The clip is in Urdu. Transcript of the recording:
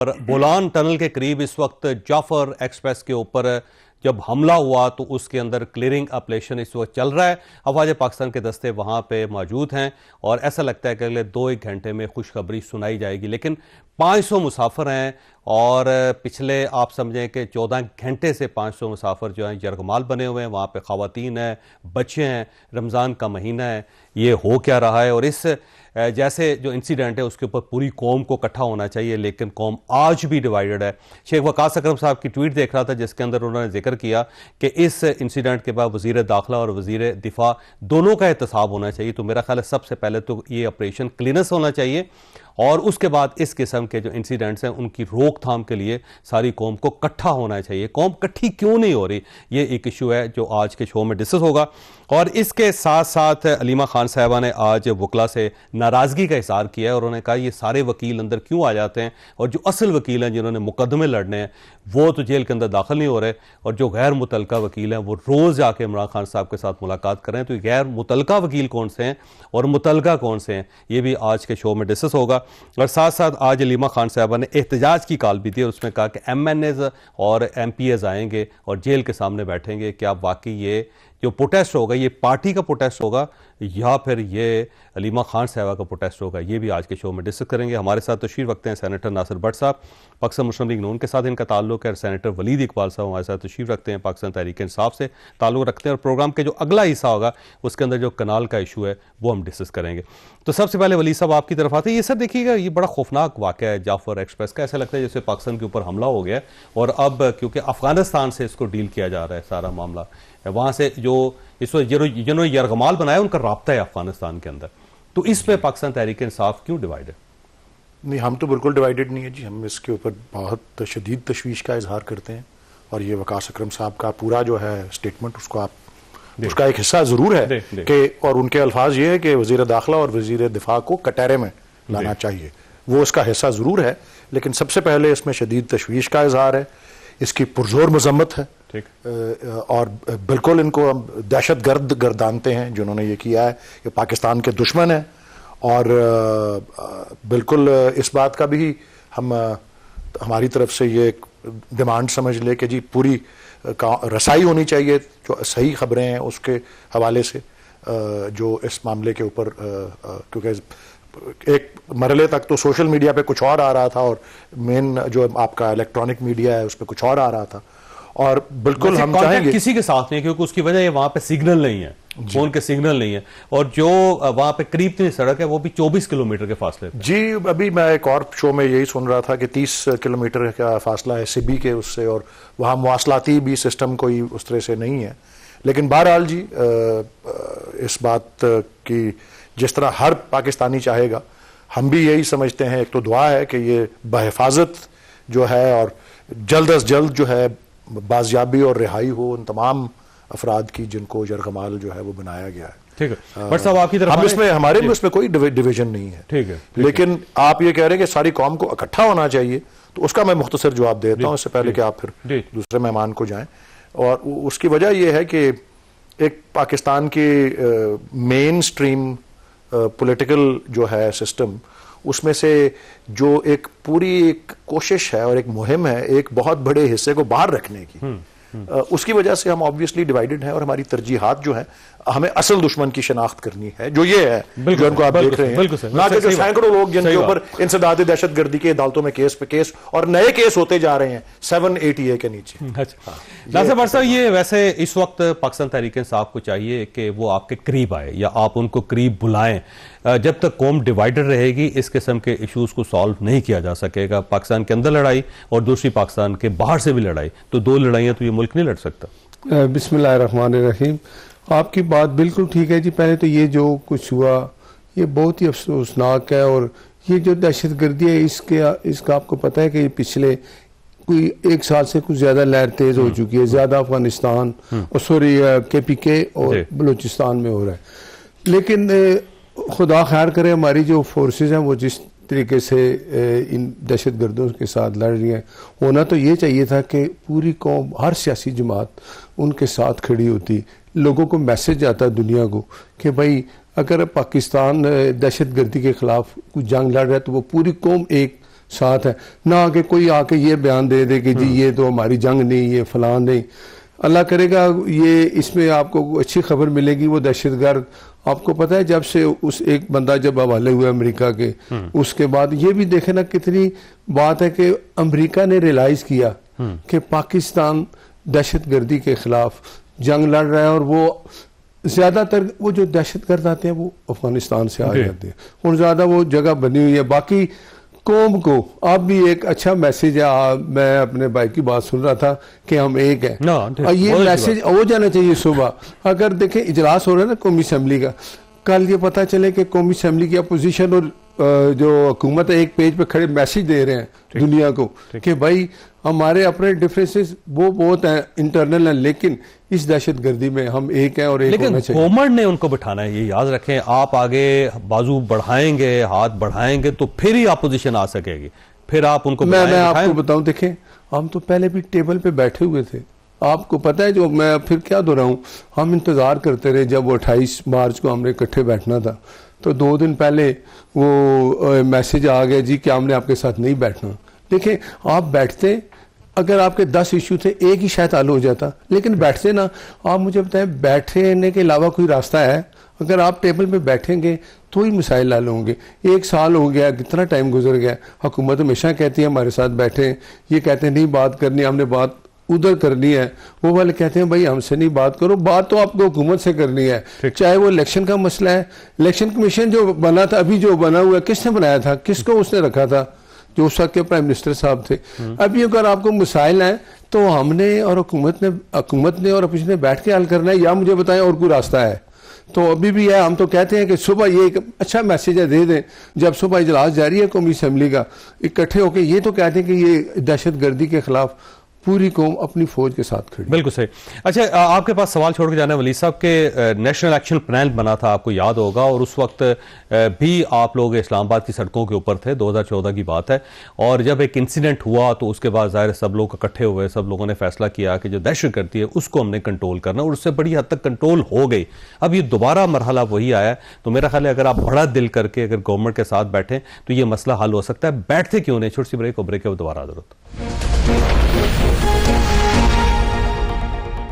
بولان ٹنل کے قریب اس وقت جعفر ایکسپریس کے اوپر جب حملہ ہوا تو اس کے اندر کلیئرنگ آپریشن اس وقت چل رہا ہے. افواج پاکستان کے دستے وہاں پہ موجود ہیں اور ایسا لگتا ہے کہ اگلے 2-1 گھنٹے میں خوشخبری سنائی جائے گی. لیکن 500 مسافر ہیں اور پچھلے آپ سمجھیں کہ 14 گھنٹے سے 500 مسافر جو ہیں یرغمال بنے ہوئے ہیں. وہاں پہ خواتین ہیں, بچے ہیں, رمضان کا مہینہ ہے, یہ ہو کیا رہا ہے؟ اور اس جیسے جو انسیڈنٹ ہے اس کے اوپر پوری قوم کو اکٹھا ہونا چاہیے, لیکن قوم آج بھی ڈیوائیڈڈ ہے. شیخ وقاص اکرم صاحب کی ٹویٹ دیکھ رہا تھا جس کے اندر انہوں نے ذکر کیا کہ اس انسیڈنٹ کے بعد وزیر داخلہ اور وزیر دفاع دونوں کا احتساب ہونا چاہیے. تو میرا خیال ہے سب سے پہلے تو یہ آپریشن کلینس ہونا چاہیے اور اس کے بعد اس قسم کے جو انسیڈنٹس ہیں ان کی روک تھام کے لیے ساری قوم کو اکٹھا ہونا چاہیے. قوم اکٹھی کیوں نہیں ہو رہی, یہ ایک ایشو ہے جو آج کے شو میں ڈسکس ہوگا. اور اس کے ساتھ ساتھ علیمہ خان صاحبہ نے آج وکلا سے ناراضگی کا اظہار کیا ہے اور انہوں نے کہا یہ سارے وکیل اندر کیوں آ جاتے ہیں اور جو اصل وکیل ہیں جنہوں نے مقدمے لڑنے ہیں وہ تو جیل کے اندر داخل نہیں ہو رہے, اور جو غیر متعلقہ وکیل ہیں وہ روز جا کے عمران خان صاحب کے ساتھ ملاقات کریں. تو غیر متعلقہ وکیل کون سے ہیں اور متعلقہ کون سے ہیں, یہ بھی آج کے شو میں ڈسکس ہوگا. اور ساتھ ساتھ آج علیمہ خان صاحبہ نے احتجاج کی کال بھی دی اور اس میں کہا کہ MNAs اور MPAs آئیں گے اور جیل کے سامنے بیٹھیں گے. کیا واقعی یہ جو پروٹیسٹ ہوگا یہ پارٹی کا پروٹیسٹ ہوگا یا پھر یہ علیمہ خان صاحبہ کا پروٹیسٹ ہوگا, یہ بھی آج کے شو میں ڈسکس کریں گے. ہمارے ساتھ تشریف رکھتے ہیں سینیٹر ناصر بٹ صاحب, پاکستان مسلم لیگ نون کے ساتھ ان کا تعلق ہے, اور سینیٹر ولید اقبال صاحب ہمارے ساتھ تشریف رکھتے ہیں, پاکستان تحریک انصاف سے تعلق رکھتے ہیں. اور پروگرام کے جو اگلا حصہ ہوگا اس کے اندر جو کنال کا ایشو ہے وہ ہم ڈسکس کریں گے. تو سب سے پہلے ولید صاحب آپ کی طرف آتے ہیں. یہ سر دیکھیے گا, یہ بڑا خوفناک واقعہ ہے جعفر ایکسپریس کا. ایسا لگتا ہے جیسے پاکستان کے اوپر حملہ ہو گیا ہے اور اب کیونکہ افغانستان سے اس کو ڈیل کیا جا رہا ہے سارا معاملہ, وہاں سے جو اس وقت جنہوں نے یرغمال بنایا ان کا رابطہ ہے افغانستان کے اندر, تو اس پہ پاکستان تحریک انصاف کیوں ڈیوائیڈ ہے؟ نہیں, ہم تو بالکل ڈیوائیڈڈ نہیں ہے جی. ہم اس کے اوپر بہت شدید تشویش کا اظہار کرتے ہیں اور یہ وقاص اکرم صاحب کا پورا جو ہے اسٹیٹمنٹ اس کو آپ اس کا ایک حصہ ضرور ہے کہ, اور ان کے الفاظ یہ ہے کہ وزیر داخلہ اور وزیر دفاع کو کٹہرے میں لانا چاہیے, وہ اس کا حصہ ضرور ہے. لیکن سب سے پہلے اس میں شدید تشویش کا اظہار ہے, اس کی پرزور مذمت ہے, اور بالکل ان کو ہم دہشت گرد گردانتے ہیں جنہوں نے یہ کیا ہے, یہ پاکستان کے دشمن ہیں. اور بالکل اس بات کا بھی ہماری طرف سے یہ ایک ڈیمانڈ سمجھ لے کہ جی پوری رسائی ہونی چاہیے جو صحیح خبریں ہیں اس کے حوالے سے جو اس معاملے کے اوپر, کیونکہ ایک مرحلے تک تو سوشل میڈیا پہ کچھ اور آ رہا تھا اور مین جو آپ کا الیکٹرانک میڈیا ہے اس پہ کچھ اور آ رہا تھا, اور بالکل ہم چاہیں گے کسی کے ساتھ نہیں, کیونکہ اس کی وجہ یہ وہاں پہ سگنل نہیں ہے, فون کے سگنل نہیں ہے, اور جو وہاں پہ قریب ترین سڑک ہے وہ بھی 24 کلومیٹر کے فاصلے پہ. جی ابھی میں ایک اور شو میں یہی سن رہا تھا کہ 30 کلومیٹر کا فاصلہ ہے سبی کے اس سے, اور وہاں مواصلاتی بھی سسٹم کوئی اس طرح سے نہیں ہے. لیکن بہرحال جی اس بات کی جس طرح ہر پاکستانی چاہے گا, ہم بھی یہی سمجھتے ہیں, ایک تو دعا ہے کہ یہ بحفاظت جو ہے اور جلد از جلد جو ہے بازیابی اور رہائی ہو ان تمام افراد کی جن کو یرغمال جو ہے وہ بنایا گیا ہے. ٹھیک ہے بٹ صاحب آپ کی طرف ہم اس میں ہمارے میں اس میں کوئی ڈویژن نہیں ہے. ٹھیک ہے, لیکن آپ یہ کہہ رہے ہیں کہ ساری قوم کو اکٹھا ہونا چاہیے, تو اس کا میں مختصر جواب دیتا ہوں اس سے پہلے کہ آپ پھر دوسرے مہمان کو جائیں. اور اس کی وجہ یہ ہے کہ ایک پاکستان کی مین اسٹریم پولیٹیکل جو ہے سسٹم, اس میں سے جو ایک پوری ایک کوشش ہے اور ایک مہم ہے ایک بہت بڑے حصے کو باہر رکھنے کی, اس کی وجہ سے ہم آبویسلی ڈیوائیڈڈ ہیں, اور ہماری ترجیحات جو ہیں ہمیں اصل دشمن کی شناخت کرنی ہے جو یہ ہے جو ان کو آپ دیکھ رہے ہیں, نہ کہ جو سینکڑوں لوگ جن کے اوپر انسداد دہشت گردی کے عدالتوں میں کیس پہ کیس اور نئے کیس ہوتے جا رہے ہیں 780A کے نیچے. ناصر بٹ صاحب, یہ ویسے اس وقت پاکستان تحریک انصاف کو چاہیے کہ وہ آپ کے قریب آئے یا آپ ان کو قریب بلائیں. جب تک قوم ڈیوائیڈڈ رہے گی اس قسم کے ایشوز کو سالو نہیں کیا جا سکے گا. پاکستان کے اندر لڑائی اور دوسری پاکستان کے باہر سے بھی لڑائی, تو دو لڑائیاں تو یہ ملک نہیں لڑ سکتا. بسم اللہ الرحمن الرحیم. آپ کی بات بالکل ٹھیک ہے جی. پہلے تو یہ جو کچھ ہوا یہ بہت ہی افسوسناک ہے, اور یہ جو دہشت گردی ہے اس کا آپ کو پتہ ہے کہ پچھلے کوئی 1 سال سے کچھ زیادہ لہر تیز ہو چکی ہے, زیادہ افغانستان اور سوری KPK اور بلوچستان میں ہو رہا ہے. لیکن خدا خیر کرے ہماری جو فورسز ہیں وہ جس طریقے سے ان دہشت گردوں کے ساتھ لڑ رہی ہیں, ہونا تو یہ چاہیے تھا کہ پوری قوم ہر سیاسی جماعت ان کے ساتھ کھڑی ہوتی, لوگوں کو میسج آتا دنیا کو کہ بھائی اگر پاکستان دہشت گردی کے خلاف کوئی جنگ لڑ رہا ہے تو وہ پوری قوم ایک ساتھ ہے، نہ کہ کوئی آ کے یہ بیان دے دے کہ جی یہ تو ہماری جنگ نہیں، یہ فلاں نہیں. اللہ کرے گا یہ اس میں آپ کو اچھی خبر ملے گی. وہ دہشت گرد آپ کو پتہ ہے جب سے اس ایک بندہ جب حوالے ہوئے امریکہ کے، اس کے بعد یہ بھی دیکھیں نا کتنی بات ہے کہ امریکہ نے ریلائز کیا کہ پاکستان دہشت گردی کے خلاف جنگ لڑ رہا ہے، اور وہ زیادہ تر وہ جو دہشت گرد آتے ہیں وہ افغانستان سے آ جاتے ہیں، اور زیادہ وہ جگہ بنی ہوئی ہے. باقی قوم کو اب بھی ایک اچھا میسیج ہے. میں اپنے بھائی کی بات سن رہا تھا کہ ہم ایک ہیں، اور یہ میسیج ہو جانا چاہیے صبح. اگر دیکھیں اجلاس ہو رہا ہے نا قومی اسمبلی کا، کل یہ پتہ چلے کہ قومی اسمبلی کی اپوزیشن اور جو حکومت ہے ایک پیج پہ کھڑے میسیج دے رہے ہیں دنیا کو کہ بھائی ہمارے اپنے ڈفرینسز وہ بہت ہیں انٹرنل ہیں، لیکن اس دہشت گردی میں ہم ایک ہیں اور ایک ہونا چاہیے. لیکن گورنمنٹ نے ان کو بٹھانا ہے. یہ یاد رکھیں، آپ آگے بازو بڑھائیں گے، ہاتھ بڑھائیں گے تو پھر ہی اپوزیشن آ سکے گی. پھر آپ ان کو میں آپ کو بتاؤں، دیکھیں ہم تو پہلے بھی ٹیبل پہ بیٹھے ہوئے تھے. آپ کو پتہ ہے جو میں پھر کیا دہراؤں، ہم انتظار کرتے رہے جب وہ 28 مارچ کو ہم نے اکٹھے بیٹھنا تھا، تو 2 دن پہلے وہ میسیج آ گیا جی کہ ہم نے آپ کے ساتھ نہیں بیٹھنا. دیکھیں آپ بیٹھتے، اگر آپ کے 10 ایشو تھے ایک ہی شاید حل ہو جاتا، لیکن بیٹھتے نا. آپ مجھے بتائیں بیٹھنے کے علاوہ کوئی راستہ ہے؟ اگر آپ ٹیبل پہ بیٹھیں گے تو ہی مسائل حل ہوں گے. 1 سال ہو گیا، کتنا ٹائم گزر گیا. حکومت ہمیشہ کہتی ہے ہمارے ساتھ بیٹھیں، یہ کہتے ہیں نہیں بات کرنی، ہم نے بات ادھر کرنی ہے. وہ والے کہتے ہیں بھائی ہم سے نہیں بات کرو، بات تو آپ کو حکومت سے کرنی ہے. چاہے وہ الیکشن کا مسئلہ ہے، الیکشن کمیشن جو بنا تھا، ابھی جو بنا ہوا ہے، کس نے بنایا تھا؟ کس کو اس نے رکھا تھا؟ جو اس وقت کے پرائم منسٹر صاحب تھے. ابھی اگر آپ کو مسائل ہیں تو ہم نے اور حکومت نے اور اپوزیشن نے بیٹھ کے حل کرنا ہے، یا مجھے بتائیں اور کوئی راستہ ہے؟ تو ابھی بھی ہے. ہم تو کہتے ہیں کہ صبح یہ ایک اچھا میسیج ہے دے دیں، جب صبح اجلاس جاری ہے قومی اسمبلی کا، اکٹھے ہو کے یہ تو کہتے ہیں کہ یہ دہشت گردی کے خلاف پوری قوم اپنی فوج کے ساتھ کھڑی. بالکل صحیح. اچھا آپ کے پاس سوال چھوڑ کے جانا ہے ولی صاحب کہ نیشنل ایکشن پلان بنا تھا، آپ کو یاد ہوگا، اور اس وقت بھی آپ لوگ اسلام آباد کی سڑکوں کے اوپر تھے. 2014 کی بات ہے، اور جب ایک انسیڈنٹ ہوا تو اس کے بعد ظاہر سب لوگ اکٹھے ہوئے، سب لوگوں نے فیصلہ کیا کہ جو دہشت گردی ہے اس کو ہم نے کنٹرول کرنا، اور اس سے بڑی حد تک کنٹرول ہو گئی. اب یہ دوبارہ مرحلہ وہی آیا ہے، تو میرا خیال ہے اگر آپ بڑا دل کر کے اگر گورنمنٹ کے ساتھ بیٹھیں تو یہ مسئلہ حل ہو سکتا ہے. بیٹھتے کیوں نہیں؟ چھوٹی سی بریک، اور بریک کے دوبارہ حضرت.